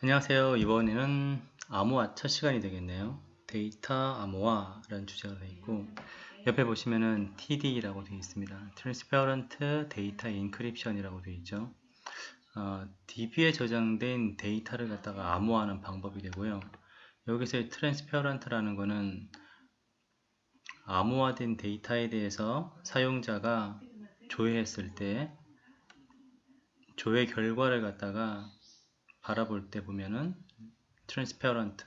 안녕하세요. 이번에는 암호화 첫 시간이 되겠네요. 데이터 암호화라는 주제가 되어 있고 옆에 보시면은 TD라고 되어 있습니다. Transparent Data Encryption이라고 되어 있죠. DB에 저장된 데이터를 갖다가 암호화하는 방법이 되고요. 여기서 Transparent라는 거는 암호화된 데이터에 대해서 사용자가 조회했을 때 조회 결과를 갖다가 바라볼 때 보면은 트랜스페어런트,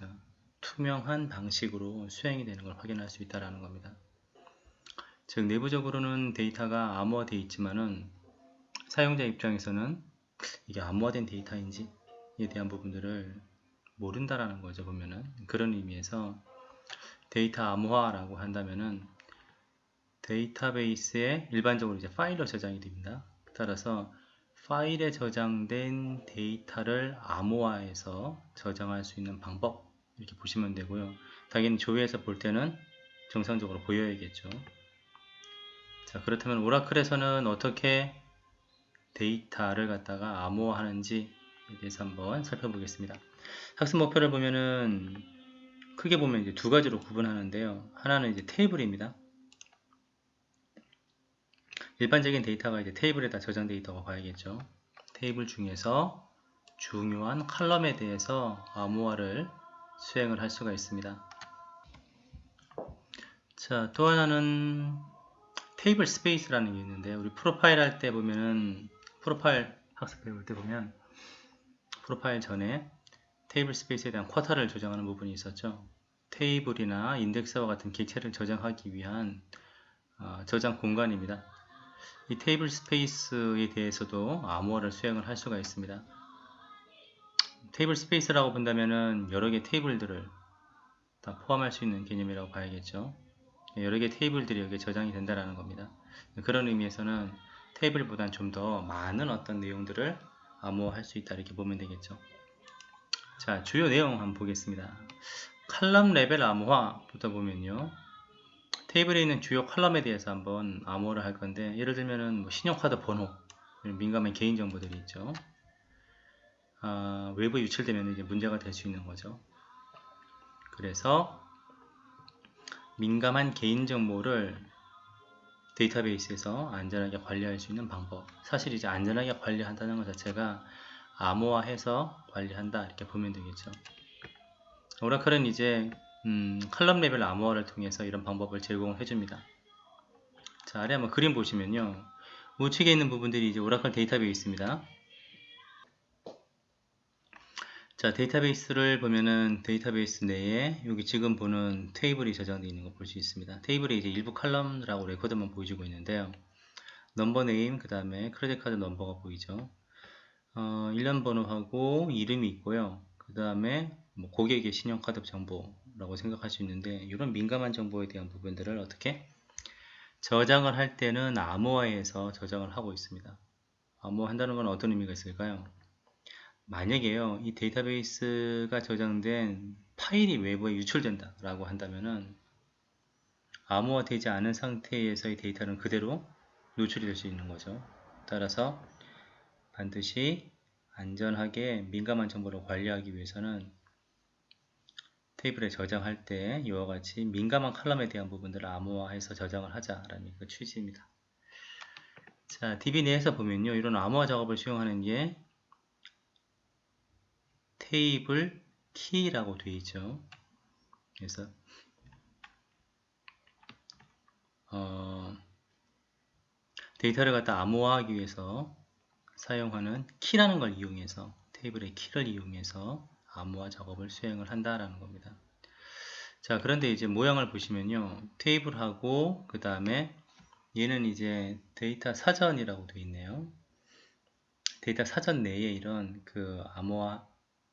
투명한 방식으로 수행이 되는 걸 확인할 수 있다는 겁니다. 즉 내부적으로는 데이터가 암호화되어 있지만은 사용자 입장에서는 이게 암호화된 데이터인지에 대한 부분들을 모른다라는 거죠. 보면은 그런 의미에서 데이터 암호화라고 한다면은 데이터베이스에 일반적으로 이제 파일로 저장이 됩니다. 따라서 파일에 저장된 데이터를 암호화해서 저장할 수 있는 방법, 이렇게 보시면 되고요. 당연히 조회해서 볼 때는 정상적으로 보여야겠죠. 자, 그렇다면 오라클에서는 어떻게 데이터를 갖다가 암호화하는지에 대해서 한번 살펴보겠습니다. 학습 목표를 보면은 크게 보면 이제 두 가지로 구분하는데요. 하나는 이제 테이블입니다. 일반적인 데이터가 이제 테이블에다 저장되어 있다고 봐야겠죠. 테이블 중에서 중요한 컬럼에 대해서 암호화를 수행을 할 수가 있습니다. 자, 또 하나는 테이블 스페이스라는 게 있는데, 우리 프로파일 할 때 보면은, 프로파일 학습해 볼 때 보면, 프로파일 전에 테이블 스페이스에 대한 쿼터를 조정하는 부분이 있었죠. 테이블이나 인덱스와 같은 객체를 저장하기 위한 저장 공간입니다. 이 테이블 스페이스에 대해서도 암호화를 수행을 할 수가 있습니다. 테이블 스페이스라고 본다면은 여러 개의 테이블들을 다 포함할 수 있는 개념이라고 봐야겠죠. 여러 개의 테이블들이 여기에 저장이 된다는 겁니다. 그런 의미에서는 테이블보다는 좀 더 많은 어떤 내용들을 암호화할 수 있다, 이렇게 보면 되겠죠. 자, 주요 내용 한번 보겠습니다. 칼럼 레벨 암호화부터 보면요, 테이블에 있는 주요 컬럼에 대해서 한번 암호를 할 건데, 예를 들면은 뭐 신용카드 번호, 민감한 개인정보들이 있죠. 외부에 유출되면 이제 문제가 될 수 있는 거죠. 그래서 민감한 개인정보를 데이터베이스에서 안전하게 관리할 수 있는 방법, 사실 이제 안전하게 관리한다는 것 자체가 암호화해서 관리한다, 이렇게 보면 되겠죠. 오라클은 이제 컬럼 레벨 암호화를 통해서 이런 방법을 제공해 줍니다. 자, 아래 한번 그림 보시면요, 우측에 있는 부분들이 이제 오라클 데이터베이스입니다. 자, 데이터베이스를 보면은 데이터베이스 내에 여기 지금 보는 테이블이 저장되어 있는 거 볼 수 있습니다. 테이블에 이제 일부 칼럼이라고 레코드만 보여주고 있는데요. 넘버 네임, 그 다음에 크레딧 카드 넘버가 보이죠. 일련 번호하고 이름이 있고요. 그 다음에 뭐 고객의 신용카드 정보라고 생각할 수 있는데, 이런 민감한 정보에 대한 부분들을 어떻게 저장을 할 때는 암호화해서 저장을 하고 있습니다. 암호화한다는 건 어떤 의미가 있을까요? 만약에요, 이 데이터베이스가 저장된 파일이 외부에 유출된다 라고 한다면은 암호화 되지 않은 상태에서의 데이터는 그대로 노출이 될 수 있는 거죠. 따라서 반드시 안전하게 민감한 정보를 관리하기 위해서는 테이블에 저장할 때 이와 같이 민감한 칼럼에 대한 부분들을 암호화해서 저장을 하자라는 그 취지입니다. 자, DB 내에서 보면요, 이런 암호화 작업을 수행하는 게 테이블 키라고 되어 있죠. 그래서 데이터를 갖다 암호화하기 위해서 사용하는 키라는 걸 이용해서, 테이블의 키를 이용해서 암호화 작업을 수행을 한다라는 겁니다. 자, 그런데 이제 모양을 보시면요, 테이블하고 그 다음에 얘는 이제 데이터 사전이라고 되어 있네요. 데이터 사전 내에 이런 그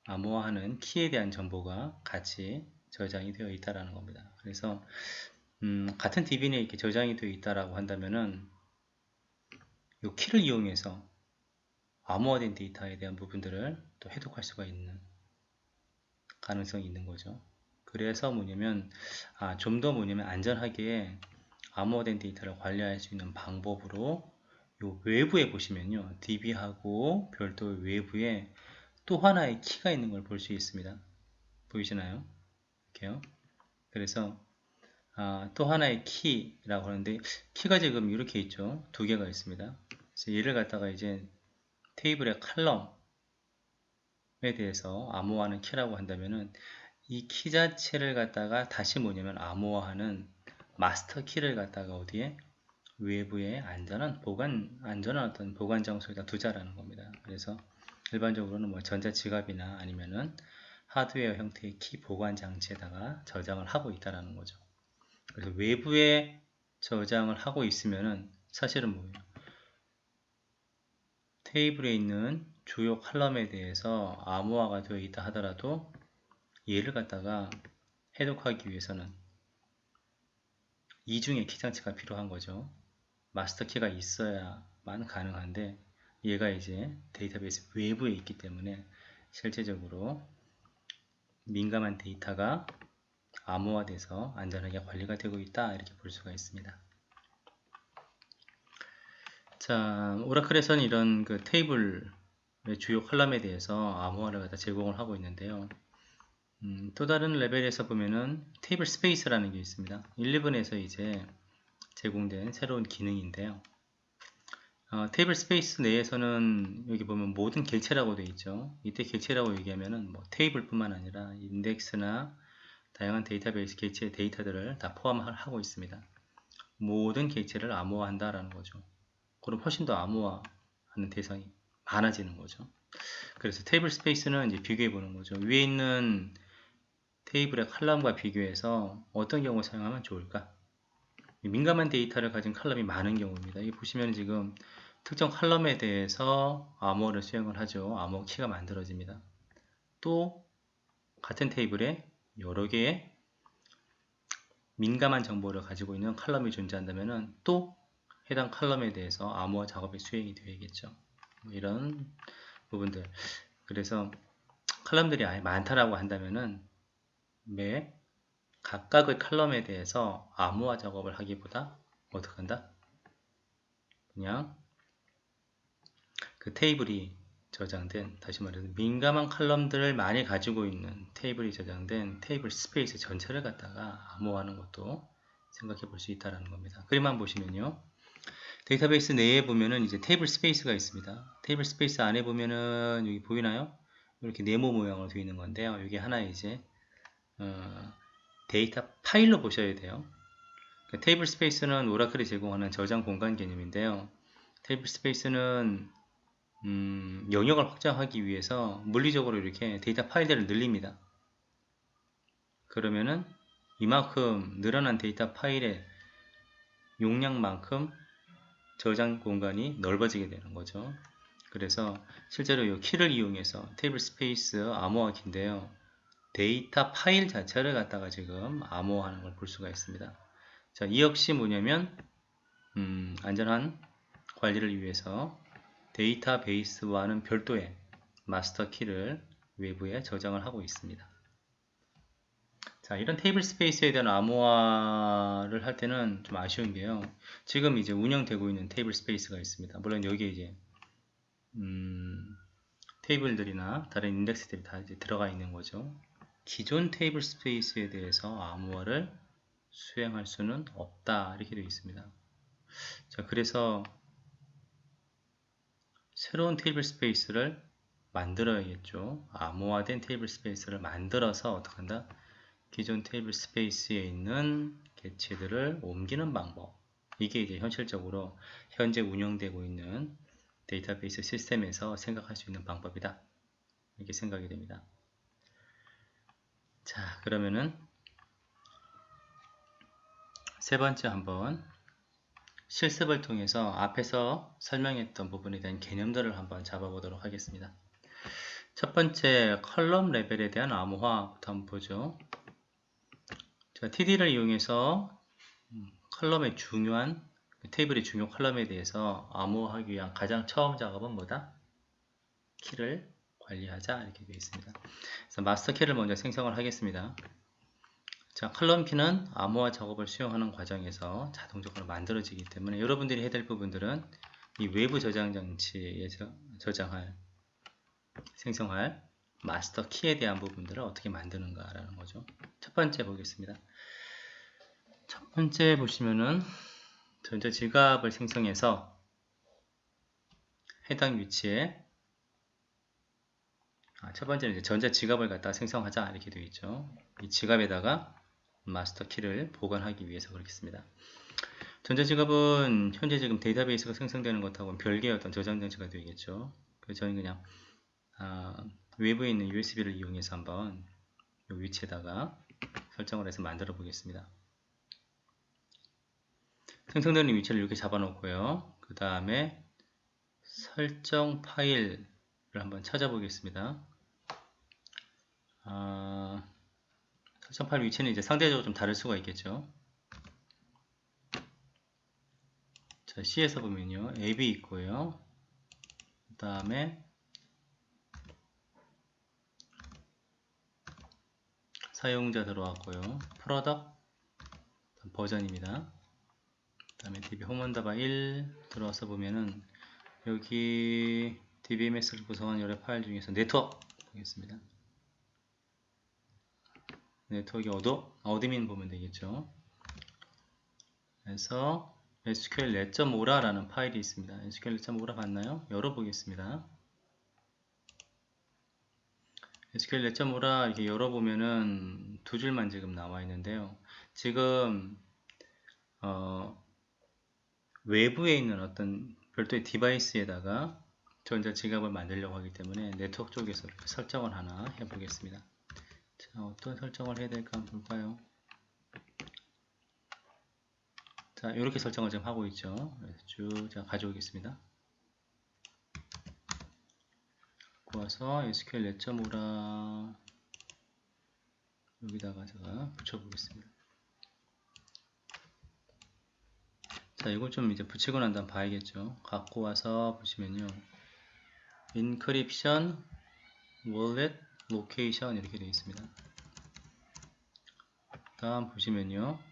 암호화하는 키에 대한 정보가 같이 저장이 되어 있다라는 겁니다. 그래서 같은 DB 내에 이렇게 저장이 되어 있다라고 한다면은 이 키를 이용해서 암호화된 데이터에 대한 부분들을 또 해독할 수가 있는 가능성이 있는 거죠. 그래서 뭐냐면 좀 더 뭐냐면 안전하게 암호화된 데이터를 관리할 수 있는 방법으로 요 외부에 보시면요, DB하고 별도 외부에 또 하나의 키가 있는 걸 볼 수 있습니다. 보이시나요? 이렇게요. 그래서 또 하나의 키라고 하는데, 키가 지금 이렇게 있죠. 두 개가 있습니다. 그래서 얘를 갖다가 이제 테이블의 칼럼에 대해서 암호화하는 키라고 한다면은, 이 키 자체를 갖다가 다시 뭐냐면 암호화하는 마스터 키를 갖다가 어디에 외부에 안전한 어떤 보관 장소에다 두자라는 겁니다. 그래서 일반적으로는 뭐 전자지갑이나 아니면은 하드웨어 형태의 키 보관 장치에다가 저장을 하고 있다라는 거죠. 그래서 외부에 저장을 하고 있으면은 사실은 뭐예요? 테이블에 있는 주요 칼럼에 대해서 암호화가 되어 있다 하더라도 얘를 갖다가 해독하기 위해서는 이중의 키 장치가 필요한 거죠. 마스터 키가 있어야만 가능한데, 얘가 이제 데이터베이스 외부에 있기 때문에 실제적으로 민감한 데이터가 암호화돼서 안전하게 관리가 되고 있다, 이렇게 볼 수가 있습니다. 자, 오라클에서는 이런 그 테이블의 주요 컬럼에 대해서 암호화를 갖다 제공을 하고 있는데요. 또 다른 레벨에서 보면은 테이블 스페이스라는 게 있습니다. 11에서 이제 제공된 새로운 기능인데요. 테이블 스페이스 내에서는 여기 보면 모든 객체라고 되어 있죠. 이때 객체라고 얘기하면은 뭐 테이블뿐만 아니라 인덱스나 다양한 데이터베이스 객체의 데이터들을 다 포함하고 있습니다. 모든 객체를 암호화한다라는 거죠. 그럼 훨씬 더 암호화하는 대상이 많아지는 거죠. 그래서 테이블 스페이스는 이제 비교해 보는 거죠. 위에 있는 테이블의 칼럼과 비교해서 어떤 경우 사용하면 좋을까? 민감한 데이터를 가진 칼럼이 많은 경우입니다. 여기 보시면 지금 특정 칼럼에 대해서 암호를 수행을 하죠. 암호 키가 만들어집니다. 또 같은 테이블에 여러 개의 민감한 정보를 가지고 있는 칼럼이 존재한다면 또 해당 칼럼에 대해서 암호화 작업이 수행이 되어야겠죠. 이런 부분들. 그래서 칼럼들이 아예 많다라고 한다면은 매 각각의 칼럼에 대해서 암호화 작업을 하기보다 어떻게 한다? 그냥 그 테이블이 저장된, 다시 말해서 민감한 칼럼들을 많이 가지고 있는 테이블이 저장된 테이블 스페이스 전체를 갖다가 암호화하는 것도 생각해 볼 수 있다는 겁니다. 그림만 보시면요. 데이터베이스 내에 보면은 이제 테이블 스페이스가 있습니다. 테이블 스페이스 안에 보면은 여기 보이나요? 이렇게 네모 모양으로 되어 있는 건데요. 이게 하나의 이제 데이터 파일로 보셔야 돼요. 그러니까 테이블 스페이스는 오라클이 제공하는 저장 공간 개념인데요. 테이블 스페이스는 영역을 확장하기 위해서 물리적으로 이렇게 데이터 파일들을 늘립니다. 그러면은 이만큼 늘어난 데이터 파일의 용량만큼 저장 공간이 넓어지게 되는 거죠. 그래서 실제로 이 키를 이용해서 테이블 스페이스 암호화 키인데요. 데이터 파일 자체를 갖다가 지금 암호화하는 걸 볼 수가 있습니다. 자, 이 역시 뭐냐면 안전한 관리를 위해서 데이터베이스와는 별도의 마스터 키를 외부에 저장을 하고 있습니다. 자, 이런 테이블 스페이스에 대한 암호화를 할 때는 좀 아쉬운 게요. 지금 이제 운영되고 있는 테이블 스페이스가 있습니다. 물론 여기에 이제 테이블들이나 다른 인덱스들이 다 이제 들어가 있는 거죠. 기존 테이블 스페이스에 대해서 암호화를 수행할 수는 없다, 이렇게 되어 있습니다. 자, 그래서 새로운 테이블 스페이스를 만들어야겠죠. 암호화된 테이블 스페이스를 만들어서 어떻게 한다? 기존 테이블 스페이스에 있는 객체들을 옮기는 방법. 이게 이제 현실적으로 현재 운영되고 있는 데이터베이스 시스템에서 생각할 수 있는 방법이다, 이렇게 생각이 됩니다. 자, 그러면은 세 번째 한번 실습을 통해서 앞에서 설명했던 부분에 대한 개념들을 한번 잡아보도록 하겠습니다. 첫 번째 컬럼 레벨에 대한 암호화부터 한번 보죠. 자, TD를 이용해서 컬럼의 중요한 테이블의 중요 컬럼에 대해서 암호화하기 위한 가장 처음 작업은 뭐다? 키를 관리하자, 이렇게 되어 있습니다. 그래서 마스터 키를 먼저 생성을 하겠습니다. 자, 컬럼 키는 암호화 작업을 수행하는 과정에서 자동적으로 만들어지기 때문에 여러분들이 해야 될 부분들은 이 외부 저장 장치에서 저장할 생성할 마스터 키에 대한 부분들을 어떻게 만드는가라는 거죠. 첫 번째 보겠습니다. 첫 번째 보시면은 전자 지갑을 생성해서 해당 위치에 첫 번째는 이제 전자 지갑을 갖다 생성하자 이렇게 되어 있죠. 이 지갑에다가 마스터 키를 보관하기 위해서 그렇겠습니다. 전자 지갑은 현재 지금 데이터베이스가 생성되는 것하고는 별개의 어떤 저장 장치가 되겠죠. 그래서 저는 그냥 외부에 있는 USB를 이용해서 한번 이 위치에다가 설정을 해서 만들어 보겠습니다. 생성되는 위치를 이렇게 잡아 놓고요. 그 다음에 설정 파일을 한번 찾아보겠습니다. 설정 파일 위치는 이제 상대적으로 좀 다를 수가 있겠죠. 자, C에서 보면요. AB 있고요. 그 다음에 사용자 들어왔고요. 프로덕트 버전입니다. 그 다음에 DB 홈원더바 1 들어와서 보면은 여기 DBMS를 구성한 여러 파일 중에서 네트워크 보겠습니다. 네트워크 어드민 보면 되겠죠. 그래서 SQL 4.5라는 파일이 있습니다. SQL 4.5라 봤나요? 열어보겠습니다. SQL 4.5라 이렇게 열어보면은 두 줄만 지금 나와 있는데요. 지금 외부에 있는 어떤 별도의 디바이스에다가 전자 지갑을 만들려고 하기 때문에 네트워크 쪽에서 설정을 하나 해보겠습니다. 자, 어떤 설정을 해야 될까 한번 볼까요? 자, 이렇게 설정을 지금 하고 있죠. 그래서 쭉 제가 가져오겠습니다. 와서 SQL 4.5라 여기다가 제가 붙여보겠습니다. 자, 이걸 좀 이제 붙이고 난 다음 봐야겠죠. 갖고 와서 보시면요. 인크립션, 월렛, 로케이션 이렇게 되어 있습니다. 다음 보시면요.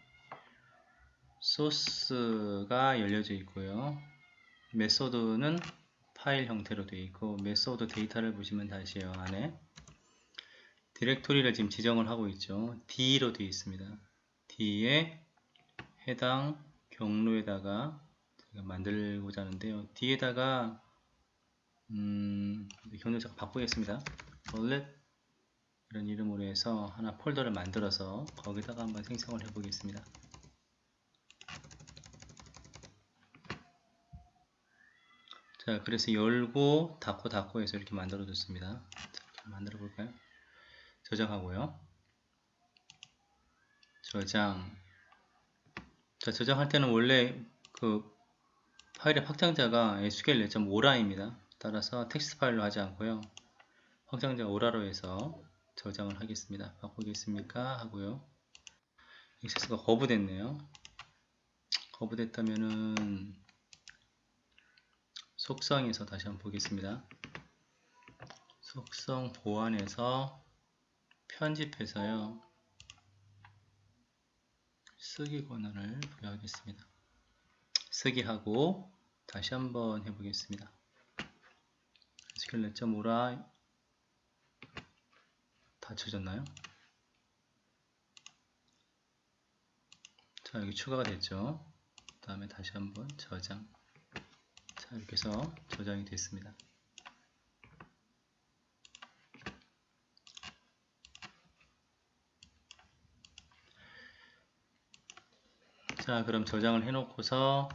소스가 열려져 있고요. 메소드는 파일 형태로 되어 있고 메소드 데이터를 보시면 다시요. 안에 디렉토리를 지금 지정을 하고 있죠. D로 되어 있습니다. D에 해당 경로에다가 제가 만들고자 하는데요. D에다가 경로 제가 바꾸겠습니다. wallet 이런 이름으로 해서 하나 폴더를 만들어서 거기다가 한번 생성을 해 보겠습니다. 자, 그래서 열고 닫고 해서 이렇게 만들어 줬습니다. 이렇게 만들어 볼까요? 저장하고요. 저장. 자, 저장할 때는 원래 그 파일의 확장자가 SQL 4.5라입니다. 따라서 텍스트 파일로 하지 않고요. 확장자 오라로 해서 저장을 하겠습니다. 바꾸겠습니까? 하고요. 액세스가 거부됐네요. 거부됐다면은 속성에서 다시 한번 보겠습니다. 속성 보완해서 편집해서요. 쓰기 권한을 부여하겠습니다. 쓰기 하고 다시 한번 해보겠습니다. SQL 4.5라 닫혀졌나요? 자, 여기 추가가 됐죠. 그 다음에 다시 한번 저장. 자, 이렇게 해서 저장이 됐습니다. 자, 그럼 저장을 해놓고서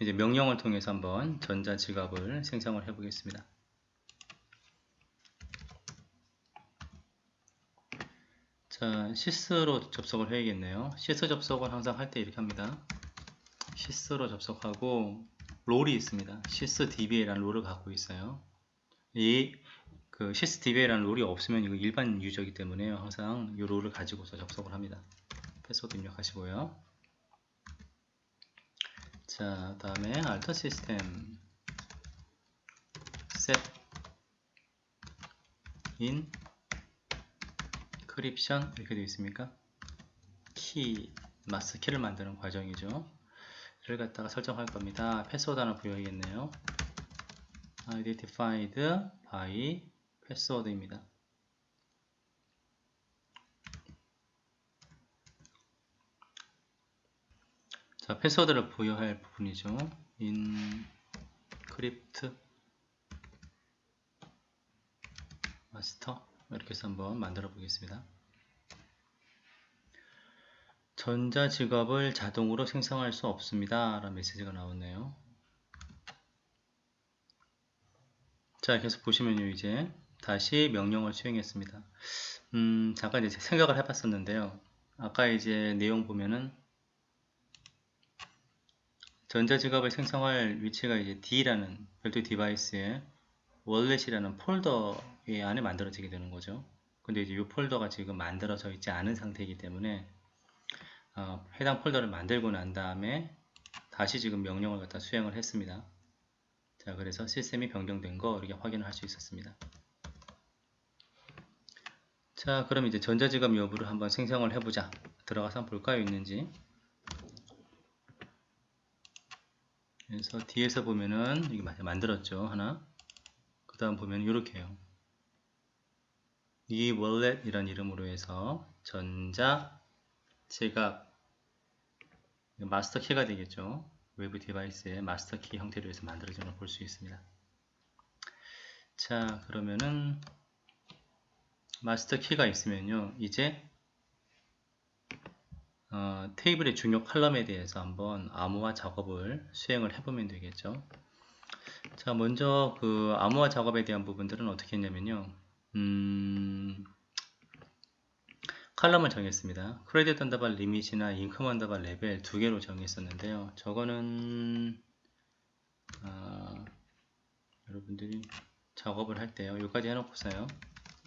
이제 명령을 통해서 한번 전자지갑을 생성을 해 보겠습니다. 자, sys로 접속을 해야겠네요. sys 접속을 항상 할 때 이렇게 합니다. sys로 접속하고 롤이 있습니다. sysdba라는 롤을 갖고 있어요. 이 sysdba라는 롤이 없으면 이거 일반 유저이기 때문에 항상 이 롤을 가지고서 접속을 합니다. 패스워드 입력하시고요. 자, 다음에 alter system set in 크립션 이렇게 되어 있습니까? 키, 마스터 키를 만드는 과정이죠. 를 갖다가 설정할 겁니다. 패스워드 하나 부여해야겠네요. identified by 패스워드입니다. 자, 패스워드를 부여할 부분이죠. encrypt master 이렇게 해서 한번 만들어 보겠습니다. 전자지갑을 자동으로 생성할 수 없습니다 라는 메시지가 나오네요. 자, 계속 보시면요, 이제 다시 명령을 수행했습니다. 잠깐 이제 생각을 해봤었는데요. 아까 이제 내용 보면은 전자지갑을 생성할 위치가 이제 D라는 별도 디바이스에 월렛이라는 폴더의 안에 만들어지게 되는 거죠. 근데 이제 이 폴더가 지금 만들어져 있지 않은 상태이기 때문에 해당 폴더를 만들고 난 다음에 다시 지금 명령을 갖다 수행을 했습니다. 자, 그래서 시스템이 변경된 거 이렇게 확인을 할 수 있었습니다. 자, 그럼 이제 전자지갑 여부를 한번 생성을 해보자. 들어가서 한번 볼까요, 있는지. 그래서 뒤에서 보면은 이게 만들었죠, 하나. 그 다음 보면 이렇게 해요. 이 월렛이라는 이름으로 해서 전자지갑 마스터 키가 되겠죠. 외부 디바이스의 마스터 키 형태로 해서 만들어진 걸 볼 수 있습니다. 자, 그러면은 마스터 키가 있으면요, 이제 테이블의 중요 칼럼에 대해서 한번 암호화 작업을 수행을 해보면 되겠죠. 자, 먼저 그 암호화 작업에 대한 부분들은 어떻게 했냐면요, 칼럼을 정했습니다. 크레딧 언더바 리밋이나 인컴 언더바 레벨 두 개로 정했었는데요. 저거는 여러분들이 작업을 할 때요, 여기까지 해놓고서요,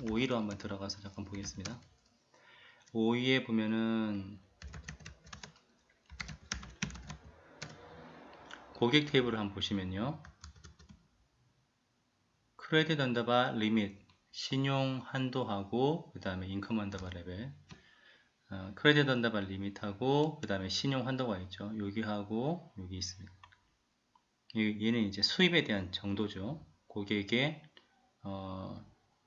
OE로 한번 들어가서 잠깐 보겠습니다. OE에 보면은 고객 테이블을 한번 보시면요, 크레딧 언더바 리밋 신용 한도하고 그 다음에 인컴 언더바 레벨, 크레딧 언더바 리밋하고 그 다음에 신용 한도가 있죠. 여기하고 여기 있습니다. 얘는 이제 수입에 대한 정도죠. 고객의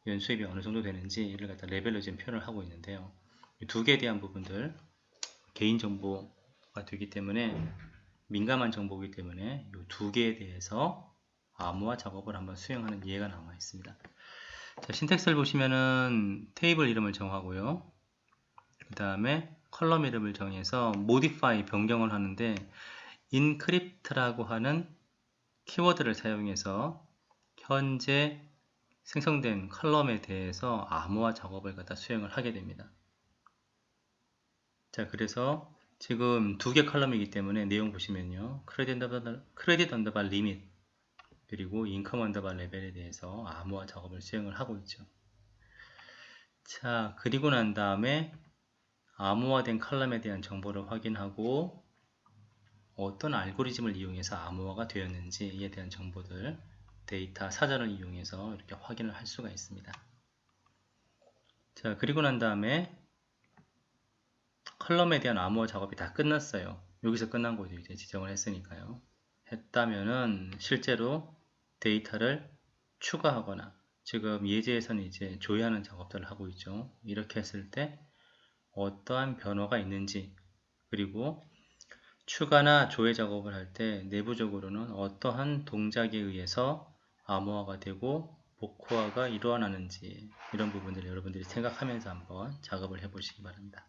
연수입이 어느 정도 되는지 이를 갖다 레벨로 지금 표현을 하고 있는데요. 이 두 개에 대한 부분들 개인정보가 되기 때문에 민감한 정보이기 때문에 이 두 개에 대해서 암호화 작업을 한번 수행하는 예가 나와 있습니다. 자, 신텍스를 보시면은 테이블 이름을 정하고요. 그 다음에 컬럼 이름을 정해서 modify 변경을 하는데 encrypt라고 하는 키워드를 사용해서 현재 생성된 컬럼에 대해서 암호화 작업을 갖다 수행을 하게 됩니다. 자, 그래서 지금 두 개 컬럼이기 때문에 내용 보시면요, 크레딧 언더바 리밋 그리고 인컴 언더바 레벨에 대해서 암호화 작업을 수행을 하고 있죠. 자, 그리고 난 다음에 암호화된 컬럼에 대한 정보를 확인하고 어떤 알고리즘을 이용해서 암호화가 되었는지에 대한 정보들 데이터 사전을 이용해서 이렇게 확인을 할 수가 있습니다. 자, 그리고 난 다음에 컬럼에 대한 암호화 작업이 다 끝났어요. 여기서 끝난 거죠. 이제 지정을 했으니까요. 했다면은 실제로 데이터를 추가하거나 지금 예제에서는 이제 조회하는 작업들을 하고 있죠. 이렇게 했을 때 어떠한 변화가 있는지, 그리고 추가나 조회 작업을 할 때 내부적으로는 어떠한 동작에 의해서 암호화가 되고 복호화가 일어나는지, 이런 부분들을 여러분들이 생각하면서 한번 작업을 해 보시기 바랍니다.